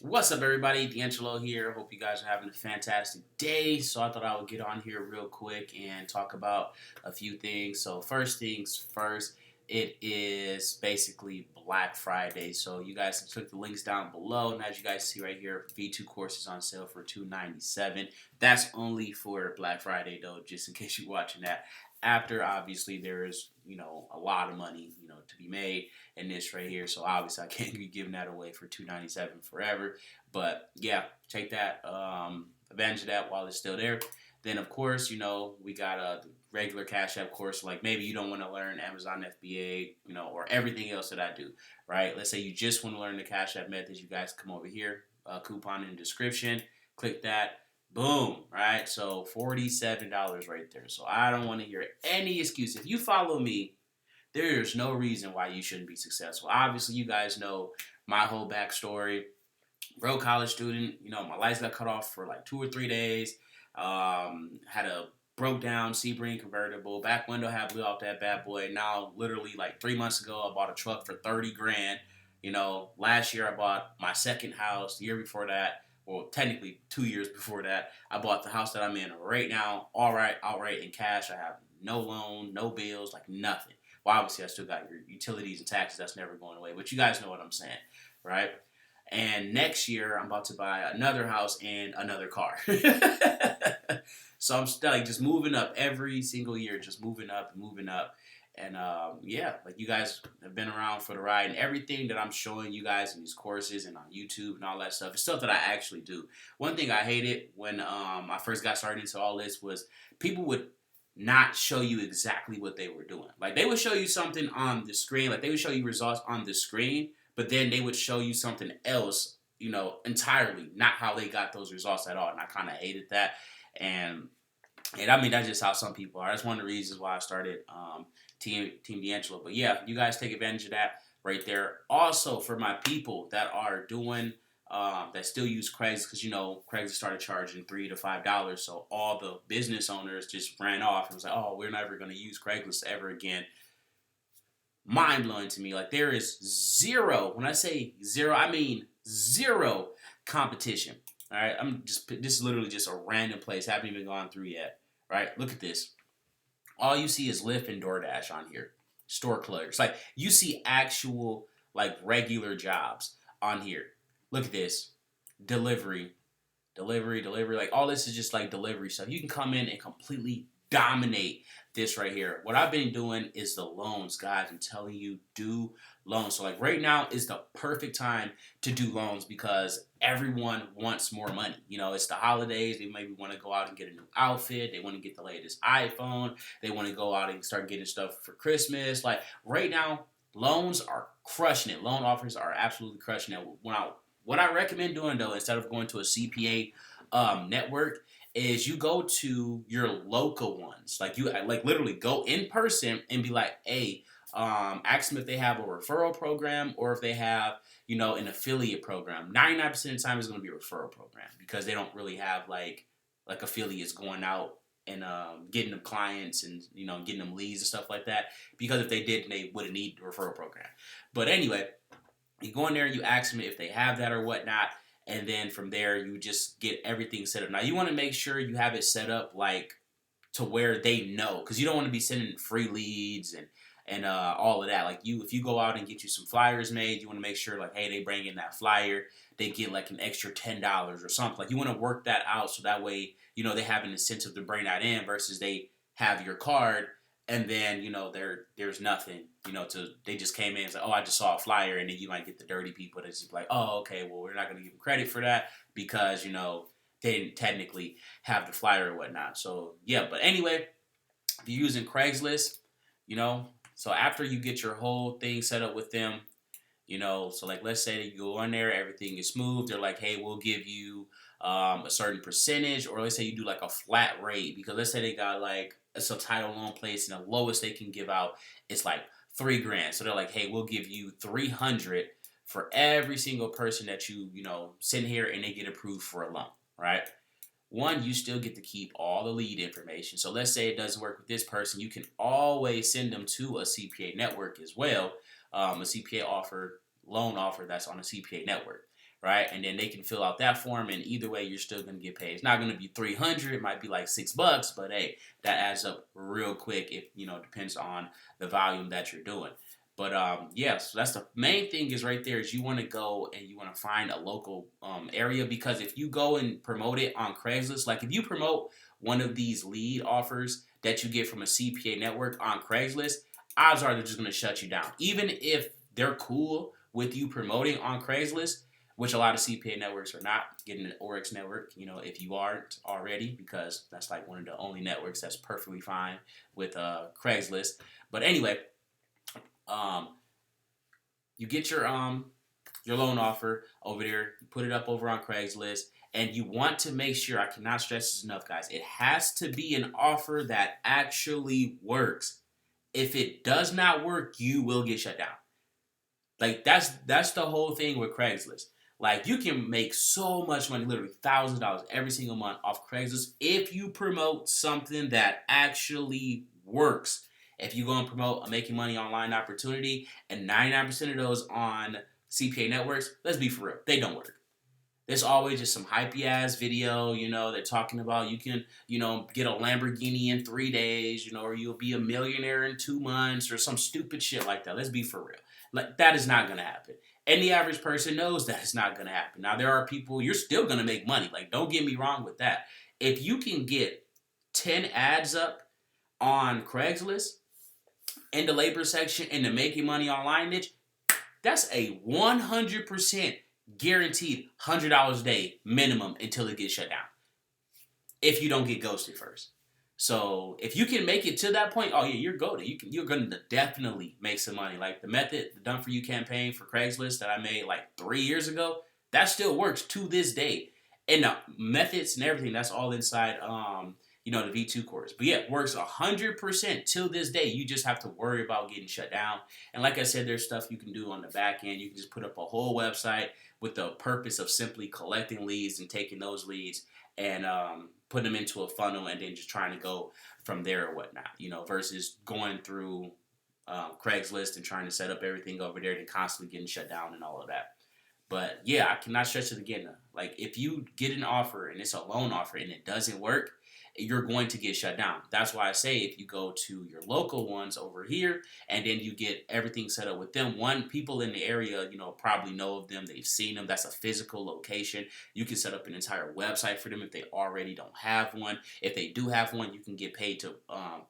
What's up, everybody? DeAngelo here. Hope you guys are having a fantastic day. So, I thought I would get on here real quick and talk about a few things. So, first things first, it is basically Black Friday. So, you guys can click the links down below. And as you guys see right here, V2 courses on sale for $297. That's only for Black Friday, though, just in case you're watching that. After, obviously, there is, a lot of money, to be made in this right here. So obviously I can't be giving that away for $297 forever. But yeah, take that, advantage of that while it's still there. Then of course, we got a regular Cashapp course. Like maybe you don't want to learn Amazon FBA, or everything else that I do, right? Let's say you just want to learn the Cashapp methods. You guys come over here, coupon in the description, click that. Boom, right? So $47 right there. So I don't want to hear any excuse. If you follow me, there's no reason why you shouldn't be successful. Obviously, you guys know my whole backstory. Broke college student, my lights got cut off for like 2 or 3 days. Had a broke down Sebring convertible. Back window had blew off that bad boy. Now, literally like 3 months ago, I bought a truck for 30 grand. Last year I bought my second house. The year before that, well, technically 2 years before that, I bought the house that I'm in right now. Outright in cash. I have no loan, no bills, like nothing. Well, obviously, I still got your utilities and taxes. That's never going away. But you guys know what I'm saying, right? And next year, I'm about to buy another house and another car. So I'm still like just moving up every single year, just moving up and moving up. And yeah, like you guys have been around for the ride, and everything that I'm showing you guys in these courses and on YouTube and all that stuff is stuff that I actually do. One thing I hated when I first got started into all this was people would not show you exactly what they were doing. Like they would show you something on the screen, like they would show you results on the screen, but then they would show you something else, entirely not how they got those results at all. And I kind of hated that. And I mean, that's just how some people are. That's one of the reasons why I started Team DeAngelo. But yeah, you guys take advantage of that right there. Also, for my people that are doing that still use Craigslist, because Craigslist started charging $3 to $5, so all the business owners just ran off and was like, "Oh, we're never going to use Craigslist ever again." Mind blowing to me. Like there is zero. When I say zero, I mean zero competition. All right, this is literally just a random place. Haven't even gone through yet. Right, look at this. All you see is Lyft and DoorDash on here. Store clerks. Like you see actual like regular jobs on here. Look at this. Delivery. Like all this is just like delivery stuff. You can come in and completely dominate this right here. What I've been doing is the loans, guys. I'm telling you, do loans. So like right now is the perfect time to do loans because everyone wants more money. It's the holidays. They maybe want to go out and get a new outfit. They want to get the latest iPhone. They want to go out and start getting stuff for Christmas. Like right now, loans are crushing it. Loan offers are absolutely crushing it. What I recommend doing though, instead of going to a CPA network, is you go to your local ones. Like you like literally go in person and be like, hey, ask them if they have a referral program or if they have, an affiliate program. 99% of the time is going to be a referral program because they don't really have like affiliates going out and getting them clients and getting them leads and stuff like that. Because if they did, they wouldn't need the referral program. But anyway, you go in there and you ask them if they have that or whatnot. And then from there, you just get everything set up. Now, you want to make sure you have it set up like to where they know, because you don't want to be sending free leads and all of that. Like if you go out and get you some flyers made, you want to make sure like, hey, they bring in that flyer, they get like an extra $10 or something. Like you want to work that out so that way, they have an incentive to bring that in versus they have your card and then there's nothing. They just came in and said, oh, I just saw a flyer, and then you might get the dirty people that's just like, oh, okay, well, we're not going to give them credit for that because they didn't technically have the flyer or whatnot. So yeah, but anyway, if you're using Craigslist, so after you get your whole thing set up with them, so like let's say you go on there, everything is smooth. They're like, hey, we'll give you a certain percentage, or let's say you do like a flat rate because let's say they got like a subtitle loan place and the lowest they can give out is like $3,000. So they're like, hey, we'll give you 300 for every single person that you send here and they get approved for a loan, right? One, you still get to keep all the lead information. So let's say it doesn't work with this person, you can always send them to a CPA network as well. A CPA loan offer that's on a CPA network, right? And then they can fill out that form, and either way, you're still gonna get paid. It's not gonna be 300. It might be like $6, but hey, that adds up real quick. If depends on the volume that you're doing. But yeah, so that's the main thing is right there is you want to go and you want to find a local area, because if you go and promote it on Craigslist, like if you promote one of these lead offers that you get from a CPA network on Craigslist, odds are they're just going to shut you down. Even if they're cool with you promoting on Craigslist, which a lot of CPA networks are not, getting an Oryx network, if you aren't already, because that's like one of the only networks that's perfectly fine with Craigslist. But anyway, you get your loan offer over there, you put it up over on Craigslist, and you want to make sure, I cannot stress this enough, guys, it has to be an offer that actually works. If it does not work, you will get shut down. Like that's the whole thing with Craigslist. Like you can make so much money, literally $1,000 every single month off Craigslist if you promote something that actually works. If you go and promote a making money online opportunity, and 99% of those on CPA networks, let's be for real, they don't work. There's always just some hypey ass video, they're talking about you can, get a Lamborghini in 3 days, or you'll be a millionaire in 2 months or some stupid shit like that. Let's be for real. Like that is not going to happen. And the average person knows that it's not going to happen. Now, there are people, you're still going to make money. Like, don't get me wrong with that. If you can get 10 ads up on Craigslist, in the labor section, in the making money online niche, that's a 100% guaranteed $100 a day minimum until it gets shut down. If you don't get ghosted first. So if you can make it to that point, oh yeah, you're golden. You're going to definitely make some money. Like the method, the Done For You campaign for Craigslist that I made like 3 years ago, that still works to this day. And the methods and everything, that's all inside the V2 course. But yeah, it works 100% till this day. You just have to worry about getting shut down. And like I said, there's stuff you can do on the back end. You can just put up a whole website with the purpose of simply collecting leads and taking those leads and put them into a funnel and then just trying to go from there or whatnot, versus going through Craigslist and trying to set up everything over there and constantly getting shut down and all of that. But yeah, I cannot stress it again. Like if you get an offer and it's a loan offer and it doesn't work, you're going to get shut down. That's why I say if you go to your local ones over here and then you get everything set up with them, people in the area, probably know of them. They've seen them. That's a physical location. You can set up an entire website for them if they already don't have one. If they do have one, you can get paid to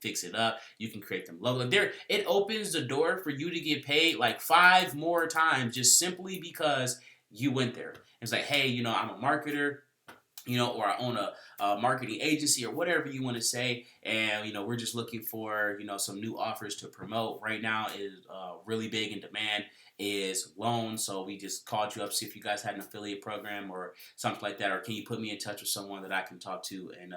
fix it up. You can create them logo. It opens the door for you to get paid like 5 more times just simply because you went there. It's like, hey, I'm a marketer, or I own a marketing agency or whatever you want to say. And, we're just looking for, some new offers to promote. Right now is really big in demand is loans. So we just called you up, see if you guys had an affiliate program or something like that. Or can you put me in touch with someone that I can talk to and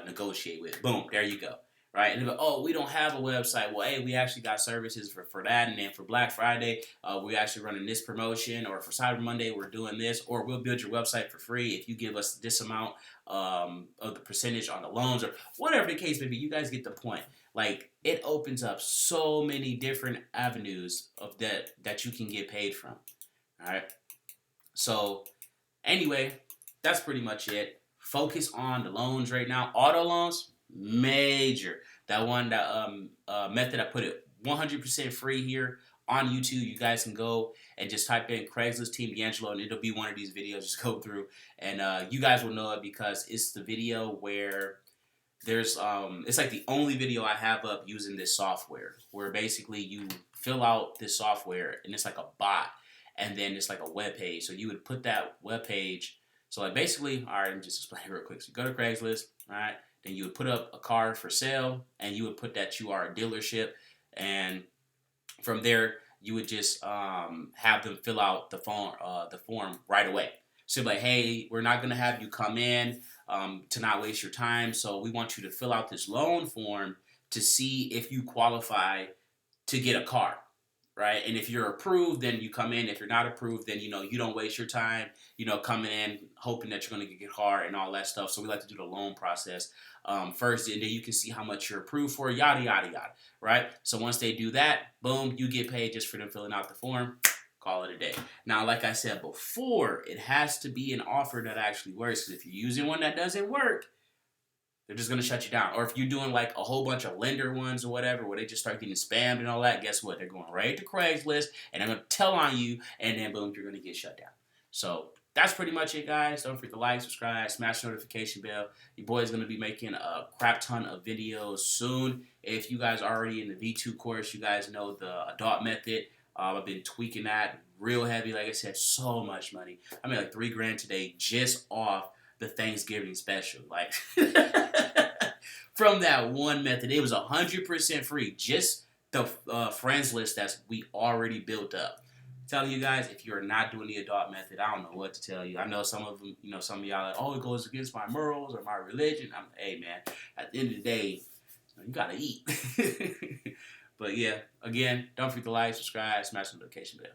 negotiate with? Boom, there you go. Right? And they go, oh, we don't have a website. Well, hey, we actually got services for that. And then for Black Friday, we're actually running this promotion. Or for Cyber Monday, we're doing this. Or we'll build your website for free if you give us this amount of the percentage on the loans. Or whatever the case may be. You guys get the point. Like, it opens up so many different avenues of that you can get paid from. All right? So, anyway, that's pretty much it. Focus on the loans right now. Auto loans. Major. That method, I put it 100% free here on YouTube. You guys can go and just type in Craigslist Team DeAngelo and it'll be one of these videos. Just go through and you guys will know it because it's the video where there's it's like the only video I have up using this software where basically you fill out this software and it's like a bot and then it's like a web page. So you would put that web page. So like basically, all right, let me just explain it real quick. So you go to Craigslist, all right? Then you would put up a car for sale, and you would put that you are a dealership, and from there you would just have them fill out the form right away. So like, hey, we're not gonna have you come in to not waste your time, so we want you to fill out this loan form to see if you qualify to get a car. Right? And if you're approved, then you come in. If you're not approved, then, you don't waste your time, coming in, hoping that you're going to get a car and all that stuff. So we like to do the loan process first, and then you can see how much you're approved for, yada, yada, yada, right? So once they do that, boom, you get paid just for them filling out the form. call it a day. Now, like I said before, it has to be an offer that actually works. Because if you're using one that doesn't work, they're just gonna shut you down. Or if you're doing like a whole bunch of lender ones or whatever, where they just start getting spammed and all that, guess what? They're going right to Craigslist and they're gonna tell on you, and then boom, you're gonna get shut down. So that's pretty much it, guys. Don't forget to like, subscribe, smash the notification bell. Your boy's gonna be making a crap ton of videos soon. If you guys are already in the V2 course, you guys know the adult method. I've been tweaking that real heavy. Like I said, so much money. I made like $3,000 today just off the Thanksgiving special. Like from that one method, it was 100% free. Just the friends list that we already built up. I'm telling you guys, if you're not doing the adult method, I don't know what to tell you. I know some of them, some of y'all are like, oh, it goes against my morals or my religion. Hey man, at the end of the day, you gotta eat. But yeah, again, don't forget to like, subscribe, smash the notification bell.